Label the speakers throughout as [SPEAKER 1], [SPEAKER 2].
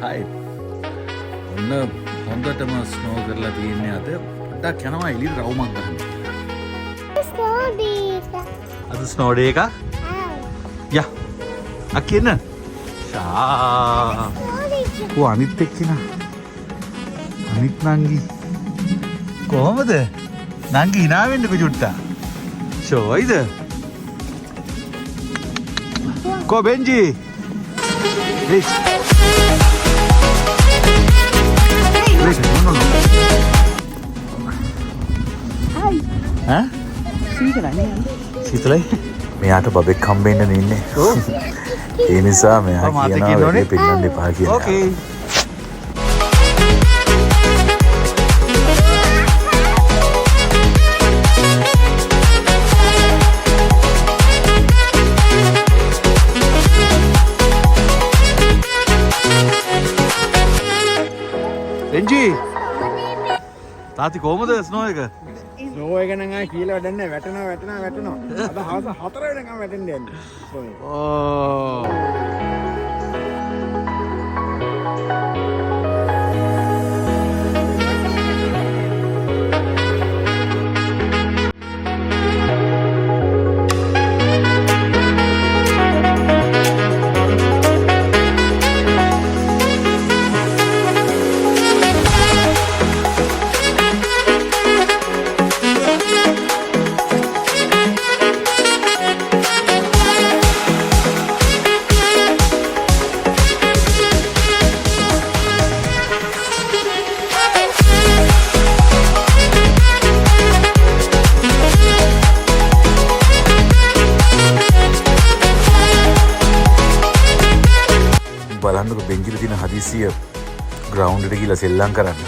[SPEAKER 1] හයි. ඔන්න හොඳටම ස්නෝ කරලා තියෙන්නේ අද. ඩක් යනවා එළියට රවුමක් ගන්න.
[SPEAKER 2] ස්නෝ ඩේ එක.
[SPEAKER 1] අද ස්නෝ ඩේ එක? යා. අකින්න. ෂා. කො අනිත් එක්කිනා. අනිත් නංගි. කොහමද? නංගි hina වෙන්නකෝ චුට්ටා. ෂෝයිද? කො බෙන්ජි? Wait. Wait, no.
[SPEAKER 2] Hi.
[SPEAKER 1] Huh? සීතලයි. මෙයාට බබෙක් හම්බෙන්න ඉන්නේ. ඔව්. ඒ නිසා මෙයා කියනවා වැඩේ පෙන්නන්න එපා කියලා. ඕකේ. එන්ජි තාති කොහමද ස්නෝ එක?
[SPEAKER 3] ස්නෝ එක නම් ආයි කියලා වැඩක් නැහැ. වැටෙනවා. අද හවස 4 වෙනකම් වැටෙන්න යන්නේ.
[SPEAKER 1] ඕ. බලන්නකො බෙන්ජිල තියෙන හදිසිය ග්‍රවුන්ඩ් එකට ගිහලා සෙල්ලම් කරන්න.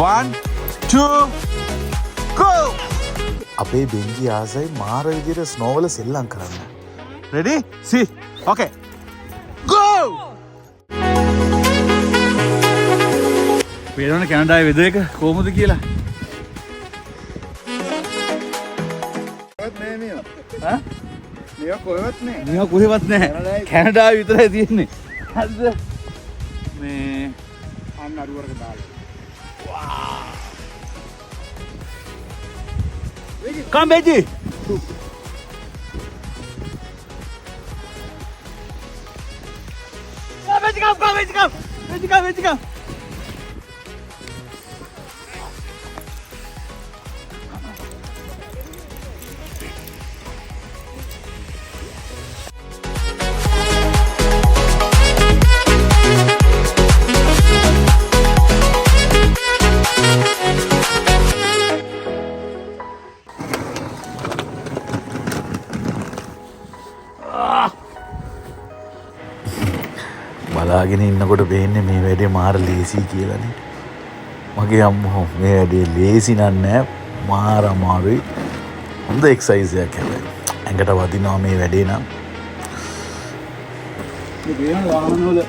[SPEAKER 1] One, two, go! අපේ බෙන්ජි ආසයි මාර විදියට ස්නෝ වල සෙල්ලම් කරන්න. Ready? See. Okay. Go! පේනවනේ කැනඩාවේ වෙදර් එක කොහොමද කියලා.
[SPEAKER 3] කොහෙවත් නෑ මේවා.
[SPEAKER 1] ඈ?
[SPEAKER 3] මේවා කොහෙවත් නෑ.
[SPEAKER 1] මේවා කොහෙවත් නෑ. කැනඩාවේ විතරයි තියෙන්නේ. හරිද? මේ
[SPEAKER 3] අන්න අරුවරක දාලා.
[SPEAKER 1] Come Benji. Come. බලාගෙන ඉන්නකොට වෙන්නේ මේ වැඩේ මාර ලේසි කියලානේ. මගේ අම්මෝ මේ වැඩේ ලේසි නෑ මාර අමාරුයි. හොඳ එක්සර්සයිස් එකක් හැබැයි. ඇඟට වදිනවා මේ වැඩේ නම්.
[SPEAKER 3] මේ ගේන වාහන වල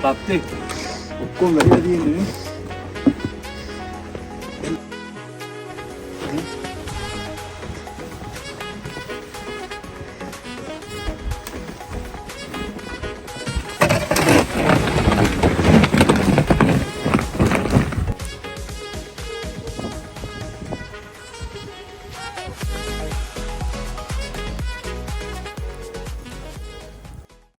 [SPEAKER 3] තත්ත්වය ඔක්කොම වැඩිලා තියෙන්නේ නේ.